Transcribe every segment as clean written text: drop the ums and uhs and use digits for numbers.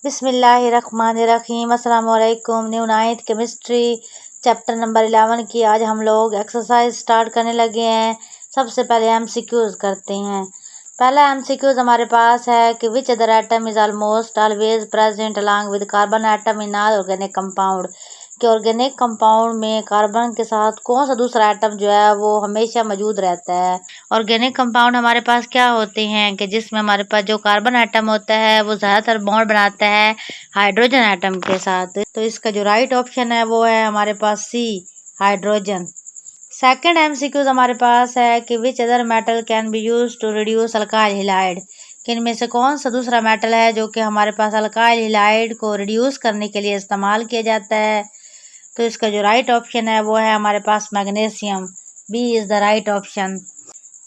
बिस्मिल्लाहिर्रहमानिर्रहीम। अस्सलाम वालेकुम। New ninth chemistry chapter number 11 की आज हम लोग एक्सरसाइज स्टार्ट करने लगे हैं। सबसे पहले एमसीक्यूज करते हैं। पहला एमसीक्यूज हमारे पास है कि which other atom is almost always present along with carbon atom in all organic compound, कि ऑर्गेनिक कंपाउंड में कार्बन के साथ कौन सा दूसरा एटम जो है वो हमेशा मौजूद रहता है। ऑर्गेनिक कंपाउंड हमारे पास क्या होते हैं कि जिसमें हमारे पास जो कार्बन एटम होता है वो ज़्यादातर बॉन्ड बनाता है हाइड्रोजन एटम के साथ। तो इसका जो राइट ऑप्शन है वो है हमारे पास सी, हाइड्रोजन। सेकंड एमसीक्यूज हमारे पास है कि which other metal can be use to reduce alkyl halide, कि इनमें से कौन सा दूसरा मेटल है जो कि हमारे पास अल्काइल हैलाइड को रिड्यूस करने के लिए इस्तेमाल किया जाता है। तो इसका जो राइट ऑप्शन है वो है हमारे पास magnesium, B is the right option.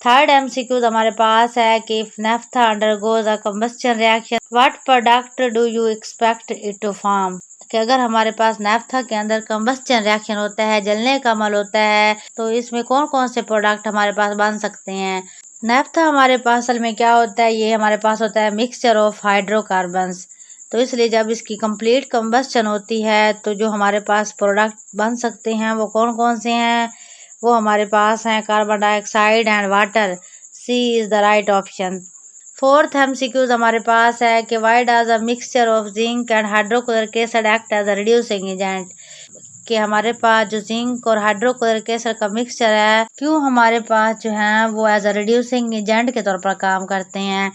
Third MCQs हमारे पास है कि if naphtha undergoes a combustion reaction what product do you expect it to form, कि अगर हमारे पास नेफ्था के अंदर कंबस्शन रिएक्शन होता है, जलने का अमल होता है, तो इसमें कौन कौन से प्रोडक्ट हमारे पास बन सकते हैं। नेफ्था हमारे पास असल में क्या होता है, ये हमारे पास होता है मिक्सचर ऑफ हाइड्रोकार्बन्स। तो इसलिए जब इसकी कंप्लीट कंबस्शन होती है तो जो हमारे पास प्रोडक्ट बन सकते हैं वो कौन कौन से हैं, वो हमारे पास हैं carbon dioxide and water, C is the right option. Fourth MCQs हमारे पास है कि why does a mixture of zinc and hydrochloric acid act as a reducing agent, कि हमारे पास जो जिंक और हाइड्रोक्लोरिक एसिड का मिक्सचर है क्यों हमारे पास जो है वो एज अ रिड्यूसिंग एजेंट के तौर पर काम करते हैं।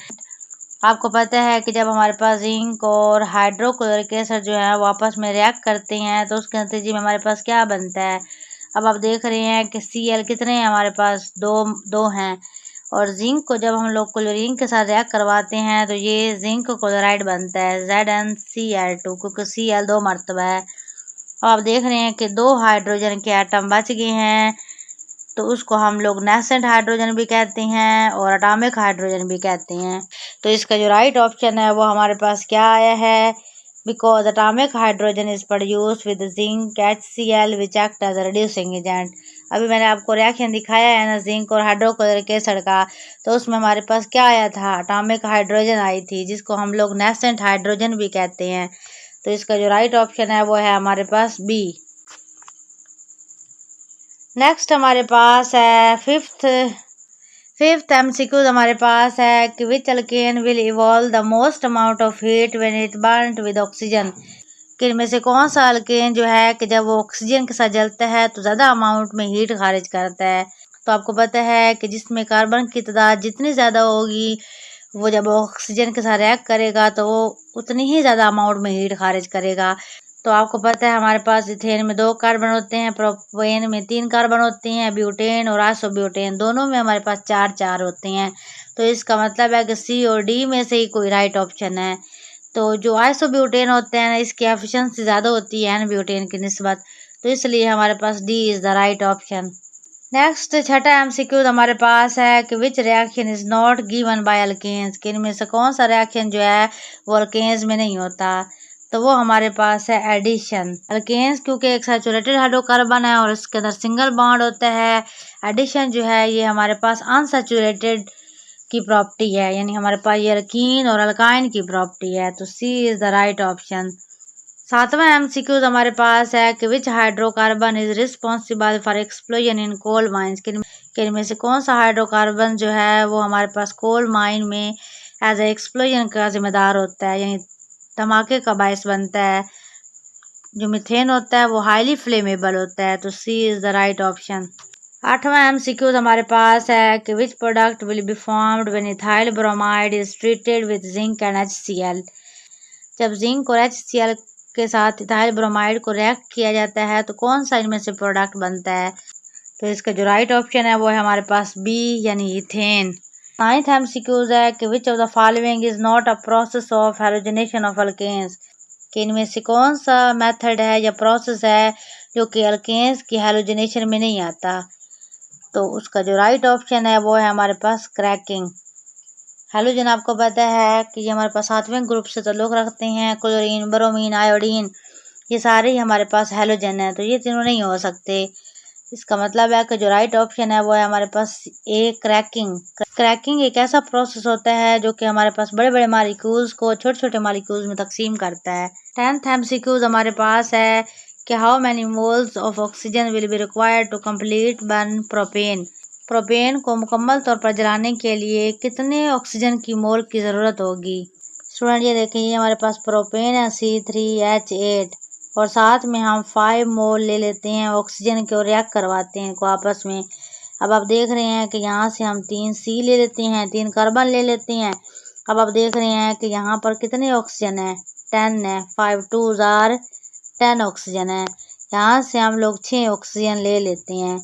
आपको पता है कि जब हमारे पास जिंक और हाइड्रोक्लोरिक एसिड जो है वो आपस में रिएक्ट करते हैं तो उसके नतीजे में हमारे पास क्या बनता है। अब आप देख रहे हैं कि Cl कितने हैं हमारे पास, दो हैं। और जिंक को जब हम लोग क्लोरीन के साथ रिएक्ट करवाते हैं तो ये जिंक क्लोराइड बनता है ZnCl2, क्योंकि Cl 2 मरतबा है। अब आप देख रहे हैं कि 2 हाइड्रोजन के एटम बच गए हैं, तो उसको हम लोग नेसेंट हाइड्रोजन भी कहते हैं और एटॉमिक हाइड्रोजन भी कहते हैं। तो इसका जो राइट ऑप्शन है वो हमारे पास क्या आया है, because atomic hydrogen is produce with zinc HCl which act as a reducing agent. अभी मैंने आपको रिएक्शन दिखाया है ना जिंक और हाइड्रोक्लोरिक एसिड का, तो उसमें हमारे पास क्या आया था, एटॉमिक हाइड्रोजन आई थी, जिसको हम लोग नेसेंट हाइड्रोजन भी कहते हैं। तो इसका जो राइट ऑप्शन है वो है हमारे पास बी। नेक्स्ट हमारे पास है फिफ्थ एमसीक्यूज हमारे पास है कि which alkane will evolve the most amount of heat when it burned with oxygen, कि इनमें से कौन सा अल्केन जो है कि जब वो ऑक्सीजन के साथ जलता है तो ज़्यादा अमाउंट में हीट खारिज करता है। तो आपको पता है कि जिसमें कार्बन की तादाद जितनी ज़्यादा होगी वो जब ऑक्सीजन के साथ रिएक्ट करेगा तो वो उतनी ही ज़्यादा अमाउंट में हीट खारिज करेगा। तो आपको पता है हमारे पास इथेन में 2 कार्बन होते हैं, प्रोपेन में 3 कार्बन होते हैं, ब्यूटेन और आइसोब्यूटेन दोनों में हमारे पास 4 होते हैं। तो इसका मतलब है कि सी और डी में से ही कोई राइट ऑप्शन है। तो जो आइसोब्यूटेन होते हैं इसकी एफिशिएंसी ज़्यादा होती है एन ब्यूटेन की निस्बत, तो इसलिए हमारे पास D is the right option. Next छठा एमसीक्यू हमारे पास है कि which reaction is not given by alkanes, कि इनमें से कौन सा रिएक्शन जो है वो अल्केन्स में नहीं होता। तो वो हमारे पास है एडिशन। अल्केन्स क्योंकि एक सैचुरेटेड हाइड्रोकार्बन है और इसके अंदर सिंगल बॉन्ड होता है। एडिशन जो है ये हमारे पास अनसैचुरेटेड की प्रॉपर्टी है, यानी हमारे पास ये अल्कीन और अल्काइन की प्रॉपर्टी है। तो C is the right option. सातवां एमसीक्यू हमारे पास है कि which hydrocarbon is responsible for explosion in coal mines, कि इनमें से कौन सा हाइड्रोकार्बन जो है वो हमारे पास कोल माइन में एज ए एक्सप्लोजन का जिम्मेदार होता है, यानी धमाके का बायस बनता है। जो मीथेन होता है वो हाईली फ्लेमेबल होता है। तो C is the right option. आठवां एमसीक्यू हमारे पास है कि which product will be formed when ethyl bromide is treated with zinc and HCl, जब जिंक और HCl के साथ इथाइल ब्रोमाइड को रिएक्ट किया जाता है तो कौन सा इनमें से प्रोडक्ट बनता है। तो इसका जो राइट ऑप्शन है वो है हमारे पास बी, यानी इथेन। नाइन्थ एमसीक्यूज है कि which of the following is not a process of halogenation of alkanes, कि इनमें से कौन सा मेथड है या प्रोसेस है जो कि अल्केन्स की हैलोजनेशन में नहीं आता। तो उसका जो राइट ऑप्शन है वो है हमारे पास क्रैकिंग। हैलोजन आपको पता है कि ये हमारे पास 7वें ग्रुप से ताल्लुक़ रखते हैं, क्लोरीन, ब्रोमीन, आयोडीन, ये सारे ही हमारे पास हैलोजन है, तो ये तीनों नहीं हो सकते। इसका मतलब है कि जो राइट ऑप्शन है वो है हमारे पास ए, क्रैकिंग। क्रैकिंग एक ऐसा प्रोसेस होता है जो कि हमारे पास बड़े बड़े मालिक्यूल्स को छोटे छोटे मालिक्यूल्स में तकसीम करता है। 10th MCQs हमारे पास है कि how many moles of oxygen will be required to complete burn propane. Propane को मुकम्मल तौर पर जलाने के लिए कितने ऑक्सीजन की मोल की ज़रूरत होगी। स्टूडेंट ये देखें, ये हमारे पास प्रोपेन है C3H8 और साथ में हम 5 मोल ले लेते हैं ऑक्सीजन के और रिएक्ट करवाते हैं इनको आपस में। अब आप देख रहे हैं कि यहाँ से हम 3 C ले लेते हैं, 3 कार्बन ले लेते हैं। अब आप देख रहे हैं कि यहाँ पर कितने ऑक्सीजन है, 10 है, 5 2s are 10 ऑक्सीजन है। यहाँ से हम लोग 6 ऑक्सीजन ले लेते हैं।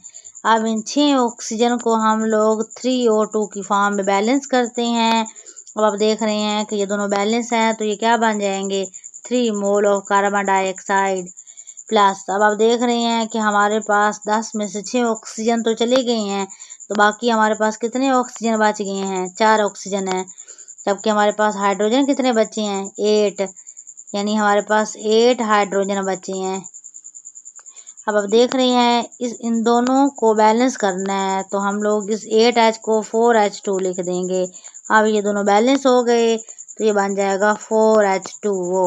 अब इन 6 ऑक्सीजन को हम लोग 3O2 की फॉर्म में बैलेंस करते हैं। अब आप देख रहे हैं कि ये दोनों बैलेंस हैं, तो ये क्या बन जाएंगे, 3 mole of carbon dioxide plus. अब आप देख रहे हैं कि हमारे पास 10 में से 6 ऑक्सीजन तो चले गए हैं, तो बाकी हमारे पास कितने ऑक्सीजन बच गए हैं, 4 ऑक्सीजन है। जबकि हमारे पास हाइड्रोजन कितने बचे हैं, 8, यानी हमारे पास 8 हाइड्रोजन बचे हैं। अब आप देख रहे हैं इन दोनों को बैलेंस करना है, तो हम लोग इस 8H को 4H2 लिख देंगे। अब ये दोनों बैलेंस हो गए तो ये बन जाएगा 4H2O।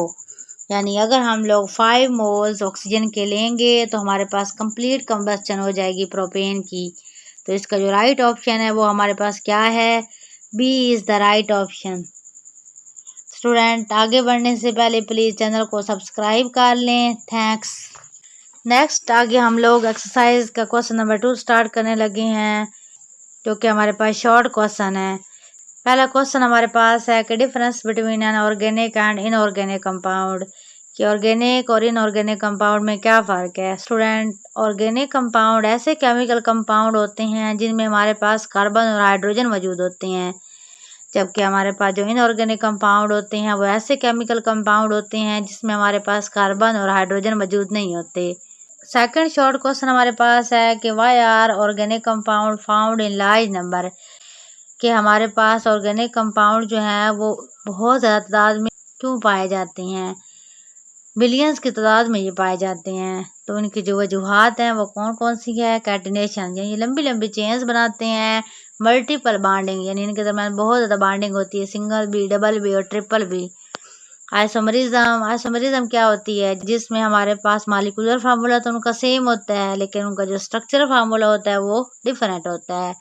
यानी अगर हम लोग 5 मोल्स ऑक्सीजन के लेंगे तो हमारे पास कंप्लीट कंबस्टन हो जाएगी प्रोपेन की। तो इसका जो राइट ऑप्शन है वो हमारे पास क्या है, B is the right option. Student आगे बढ़ने से पहले प्लीज़ चैनल को सब्सक्राइब कर लें। थैंक्स। नेक्स्ट आगे हम लोग एक्सरसाइज का क्वेश्चन नंबर 2 स्टार्ट करने लगे हैं, जो कि हमारे पास शॉर्ट क्वेश्चन है। पहला क्वेश्चन हमारे पास है कि difference between an organic and inorganic compound, कि ऑर्गेनिक और इनऑर्गेनिक कंपाउंड में क्या फ़र्क है। स्टूडेंट, ऑर्गेनिक कंपाउंड ऐसे केमिकल कंपाउंड होते हैं जिनमें हमारे पास कार्बन और हाइड्रोजन मौजूद होते हैं, जबकि हमारे पास जो इनऑर्गेनिक कंपाउंड होते हैं वो ऐसे केमिकल कंपाउंड होते हैं जिसमें हमारे पास कार्बन और हाइड्रोजन मौजूद नहीं होते। सेकंड शॉर्ट क्वेश्चन हमारे पास है कि why are organic compound found in large number, कि हमारे पास ऑर्गेनिक कंपाउंड जो हैं वो बहुत ज़्यादा तादाद में क्यों पाए जाते हैं, बिलियंस की तादाद में ये पाए जाते हैं। तो उनकी जो वजूहात हैं वो कौन कौन सी है, कैटिनेशन, यानी लंबी लंबी चेन्स बनाते हैं, मल्टीपल बॉन्डिंग, यानी इनके दरमियान बहुत ज़्यादा बॉन्डिंग होती है, सिंगल बी, डबल बी और ट्रिपल बी। आइसोमरिज्म, आइसोमरिज्म क्या होती है, जिसमें हमारे पास मालिकुलर फार्मूला तो उनका सेम होता है लेकिन उनका जो स्ट्रक्चरल फार्मूला होता है वो डिफरेंट होता है।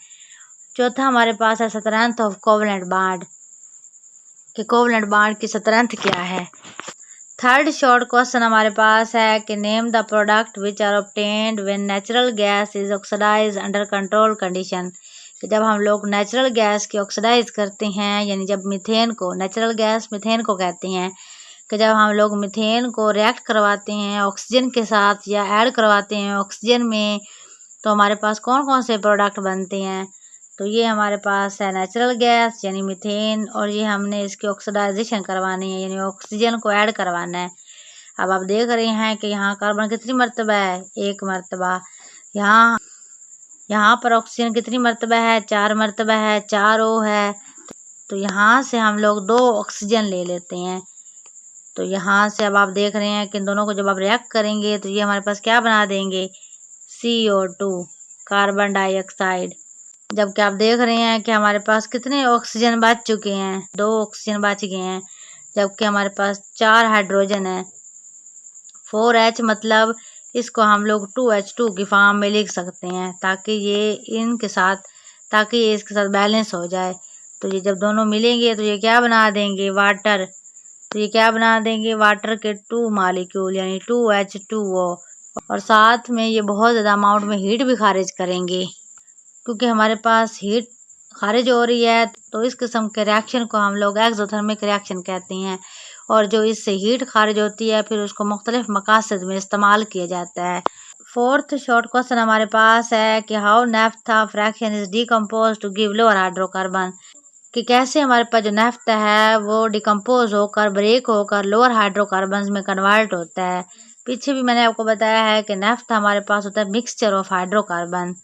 चौथा हमारे पास है स्ट्रेंथ ऑफ कोवलेंट बॉन्ड, कि कोवलेंट बॉन्ड की स्ट्रेंथ क्या है। थर्ड शॉर्ट क्वेश्चन हमारे पास है कि name the product which are obtained when natural gas is oxidised under control condition, कि जब हम लोग नेचुरल गैस की ऑक्सीडाइज करते हैं, यानी जब मीथेन को, नेचुरल गैस मीथेन को कहते हैं, कि जब हम लोग मीथेन को रिएक्ट करवाते हैं ऑक्सीजन के साथ या ऐड करवाते हैं ऑक्सीजन में, तो हमारे पास कौन कौन से प्रोडक्ट बनते हैं। तो ये हमारे पास है नेचुरल गैस यानी मीथेन, और ये हमने इसकी ऑक्सीडाइजेशन करवानी है यानी ऑक्सीजन को ऐड करवाना है। अब आप देख रहे हैं कि यहाँ कार्बन कितनी मरतबा है, 1 मरतबा। यहाँ पर ऑक्सीजन कितनी मरतबा है, 4 मरतबा है, 4 O है। तो यहाँ से हम लोग 2 ऑक्सीजन ले लेते हैं। तो यहाँ से अब आप देख रहे हैं कि इन दोनों को जब आप रिएक्ट करेंगे तो ये हमारे पास क्या बना देंगे, CO2, कार्बन डाइऑक्साइड। जबकि आप देख रहे हैं कि हमारे पास कितने ऑक्सीजन बच चुके हैं, 2 ऑक्सीजन बच गए हैं, जबकि हमारे पास 4 हाइड्रोजन है। 4H मतलब इसको हम लोग 2H2 की फॉर्म में लिख सकते हैं ताकि ये इसके साथ बैलेंस हो जाए। तो ये जब दोनों मिलेंगे तो ये क्या बना देंगे, वाटर। तो ये क्या बना देंगे, वाटर के 2 मॉलिक्यूल यानी 2H2O, और साथ में ये बहुत ज़्यादा अमाउंट में हीट भी खारिज करेंगे। क्योंकि हमारे पास हीट खारिज हो रही है तो इस किस्म के रिएक्शन को हम लोग एक्सोथर्मिक रिएक्शन कहते हैं, और जो इससे हीट खारिज होती है फिर उसको मुख्तलिफ मकासद में इस्तेमाल किया जाता है। फोर्थ शॉर्ट क्वेश्चन हमारे पास है कि how naphtha fraction is decompose to give lower hydrocarbon, कि कैसे हमारे पास जो नेफ्था है वो डिकम्पोज होकर, ब्रेक होकर लोअर हाइड्रोकार्बन में कन्वर्ट होता है। पीछे भी मैंने आपको बताया है कि नेफ्था हमारे पास होता है mixture of hydrocarbon.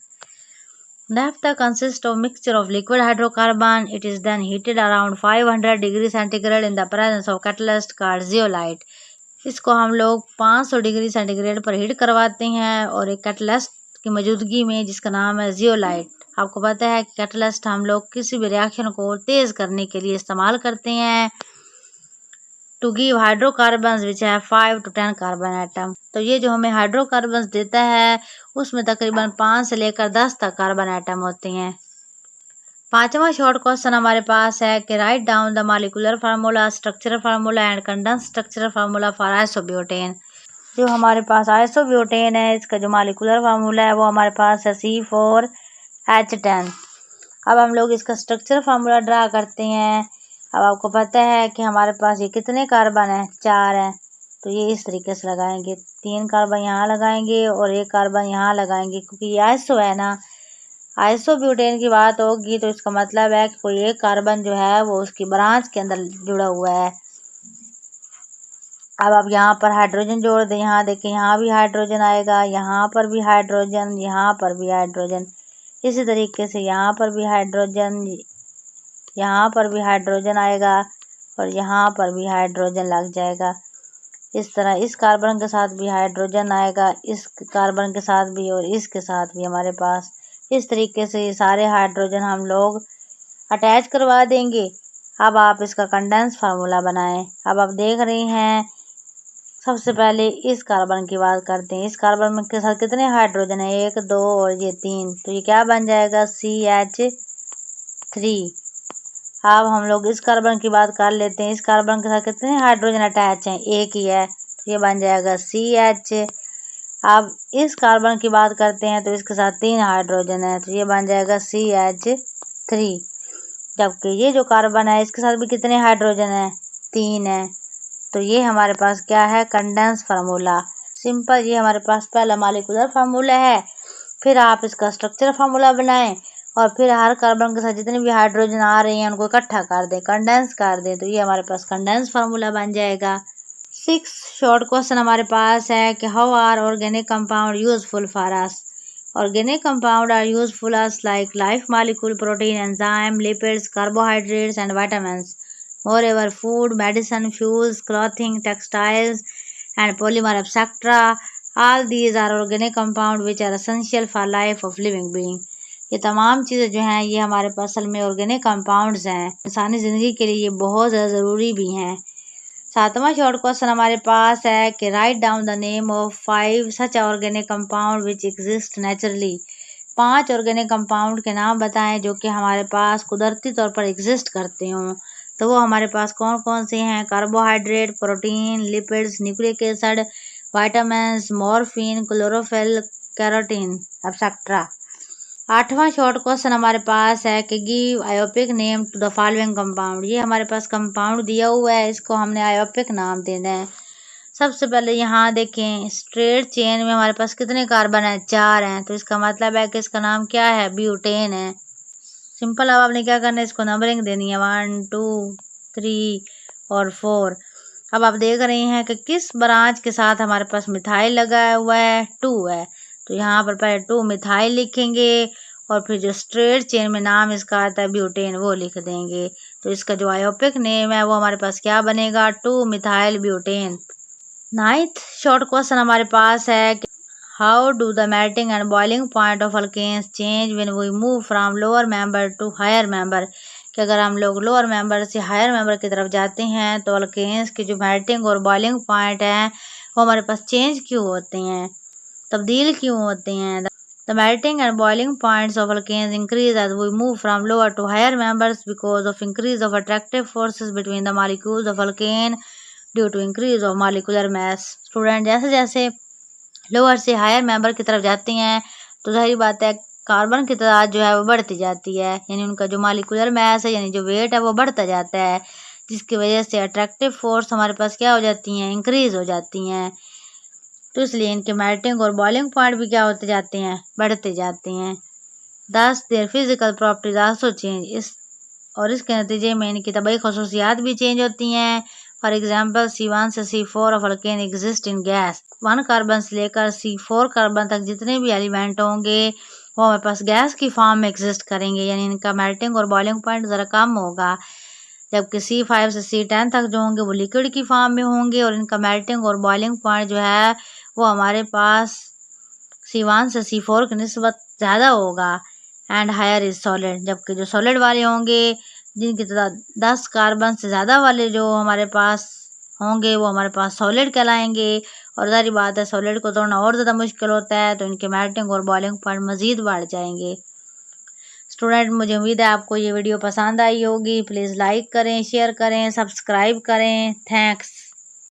Naphtha consists of mixture of liquid hydrocarbon. It is then heated around 500 degree centigrade in the presence of catalyst called zeolite. इसको हम लोग 500 डिग्री सेंटीग्रेड पर हीट करवाते हैं और एक कैटलिस्ट की मौजूदगी में, जिसका नाम है जियोलाइट। आपको पता है कि कैटलिस्ट हम लोग किसी भी रिएक्शन को तेज करने के लिए इस्तेमाल करते हैं टू गिव हाइड्रोकार्बन्स विच है 5 to 10 कार्बन एटम। तो ये जो हमें हाइड्रोकार्बन्स देता है उसमें तकरीबन 5 से लेकर 10 तक कार्बन एटम होते हैं। पांचवा शॉर्ट क्वेश्चन हमारे पास है कि write down the molecular formula, structural formula and condense structural formula for isobutane. जो हमारे पास आइसोब्यूटेन है इसका जो मॉलिक्यूलर फार्मूला है वो हमारे पास है C4H10। अब हम लोग इसका स्ट्रक्चरल फार्मूला ड्रा करते हैं। अब आपको पता है कि हमारे पास ये कितने कार्बन है, 4 हैं। तो ये इस तरीके से लगाएंगे, 3 कार्बन यहाँ लगाएंगे और 1 कार्बन यहाँ लगाएंगे, क्योंकि ये आइसो है ना, आइसोब्यूटेन की बात होगी तो इसका मतलब है कि कोई एक कार्बन जो है वो उसकी ब्रांच के अंदर जुड़ा हुआ है। अब आप यहाँ पर हाइड्रोजन जोड़ दें, यहाँ देखें यहाँ भी हाइड्रोजन आएगा, यहाँ पर भी हाइड्रोजन, यहाँ पर भी हाइड्रोजन, इसी तरीके से यहाँ पर भी हाइड्रोजन, यहाँ पर भी हाइड्रोजन आएगा और यहाँ पर भी हाइड्रोजन लग जाएगा। इस तरह इस कार्बन के साथ भी हाइड्रोजन आएगा, इस कार्बन के साथ भी और इसके साथ भी हमारे पास। इस तरीके से ये सारे हाइड्रोजन हम लोग अटैच करवा देंगे। अब आप इसका कंडेंस फार्मूला बनाएं। अब आप देख रहे हैं, सबसे पहले इस कार्बन की बात करते हैं। इस कार्बन के साथ कितने हाइड्रोजन है, 1 2 और ये 3, तो ये क्या बन जाएगा, CH3। अब हम लोग इस कार्बन की बात कर लेते हैं। इस कार्बन के साथ कितने हाइड्रोजन अटैच हैं, 1 ही है, तो ये बन जाएगा CH। अब इस कार्बन की बात करते हैं तो इसके साथ 3 हाइड्रोजन है, तो ये बन जाएगा CH3। जबकि ये जो कार्बन है इसके साथ भी कितने हाइड्रोजन है, 3 है, तो ये हमारे पास क्या है, कंडेंस फार्मूला। सिंपल, ये हमारे पास पहला मॉलिक्यूलर फार्मूला है। फिर आप इसका स्ट्रक्चर फार्मूला बनाएं और फिर हर कार्बन के साथ जितने भी हाइड्रोजन आ रहे हैं उनको इकट्ठा कर दें, कंडेंस कर दें, तो ये हमारे पास कंडेंस फार्मूला बन जाएगा। 6 शॉर्ट क्वेश्चन हमारे पास है कि how are organic compound useful for us. Organic compounds are useful as like life molecule, protein, enzyme, lipids, carbohydrates, and vitamins. Moreover, food, medicine, fuels, clothing, textiles, and polymer, etc. All these are organic compounds which are essential for life of living being. ये तमाम चीज़ें जो हैं ये हमारे पास असल में organic compounds हैं, इंसानी ज़िंदगी के लिए ये बहुत ज़्यादा ज़रूरी भी हैं। 7वां शॉर्ट क्वेश्चन हमारे पास है कि write down the name of 5 such organic compound which exist naturally. 5 organic compound के नाम बताएं जो कि हमारे पास कुदरती तौर पर एग्जिस्ट करते हों। तो वो हमारे पास कौन कौन से हैं, carbohydrate, protein, lipids, nucleic acid, vitamins, morphine, chlorophyll, carotene, etcetera. 8वां शॉर्ट क्वेश्चन हमारे पास है कि give IUPAC name to the following compound. ये हमारे पास कंपाउंड दिया हुआ है, इसको हमने आयोपिक नाम देना है। सबसे पहले यहाँ देखें, स्ट्रेट चेन में हमारे पास कितने कार्बन है, 4 हैं, तो इसका मतलब है कि इसका नाम क्या है, ब्यूटेन है। सिंपल, अब आपने क्या करना है, इसको नंबरिंग देनी है 1 2 3 और 4। अब आप देख रहे हैं कि किस ब्रांच के साथ हमारे पास मिथाइल लगा हुआ है, 2 है, तो यहाँ पर पहले 2 मिथाइल लिखेंगे और फिर जो स्ट्रेट चेन में नाम इसका आता है ब्यूटेन वो लिख देंगे। तो इसका जो आयोपिक नेम है वो हमारे पास क्या बनेगा, 2 methyl butane. 9th short question हमारे पास है कि how do the melting and boiling point of alkanes change when we move from lower member to higher member. कि अगर हम लोग लोअर मेंबर से हायर मेंबर की तरफ जाते हैं तो अल्केन्स की जो मेल्टिंग और बॉइलिंग पॉइंट हैं वो हमारे पास चेंज क्यों होते हैं, तब्दील क्यों होते हैं। The melting and boiling points of alkanes increase as we move from lower to higher members because of increase of attractive forces between the molecules of alkane due to increase of molecular mass. Student, जैसे जैसे lower से higher member की तरफ जाते हैं तो जाहिर बात है कार्बन की तादाद जो है वो बढ़ती जाती है, यानी उनका जो मॉलिक्यूलर मास है यानी जो वेट है वो बढ़ता जाता है, जिसकी वजह से अट्रैक्टिव फोर्स हमारे पास क्या हो जाती हैं, इंक्रीज हो जाती हैं। तो इसलिए इनके मेल्टिंग और बॉइलिंग पॉइंट भी क्या होते जाते हैं, बढ़ते जाते हैं। 10 their physical properties also change, और इसके नतीजे में इनकी तबई खसूसियात भी चेंज होती हैं। फॉर एग्जांपल C1 से C4 of alkane exist in gas. 1 carbon से लेकर C4 कार्बन तक जितने भी एलिमेंट होंगे वो हमारे पास गैस की फॉर्म में एग्जिस्ट करेंगे, यानी इनका मेल्टिंग और बॉइलिंग पॉइंट ज़रा कम होगा। जबकि C5 से C10 तक जो होंगे वो लिक्विड की फॉर्म में होंगे और इनका मेल्टिंग और बॉइलिंग पॉइंट जो है वो हमारे पास C1 से C4 की निस्बत ज़्यादा होगा। एंड हायर इज सॉलिड, जबकि जो सॉलिड वाले होंगे जिनकी तादाद 10 कार्बन से ज़्यादा वाले जो हमारे पास होंगे वो हमारे पास सॉलिड कहलाएंगे। और ज़ाहिर बात है सॉलिड को तोड़ना और ज़्यादा मुश्किल होता है, तो इनके मेल्टिंग और बॉइलिंग पॉइंट मज़ीद बढ़ जाएंगे। स्टूडेंट, मुझे उम्मीद है आपको ये वीडियो पसंद आई होगी। प्लीज़ लाइक करें, शेयर करें, सब्सक्राइब करें। थैंक्स।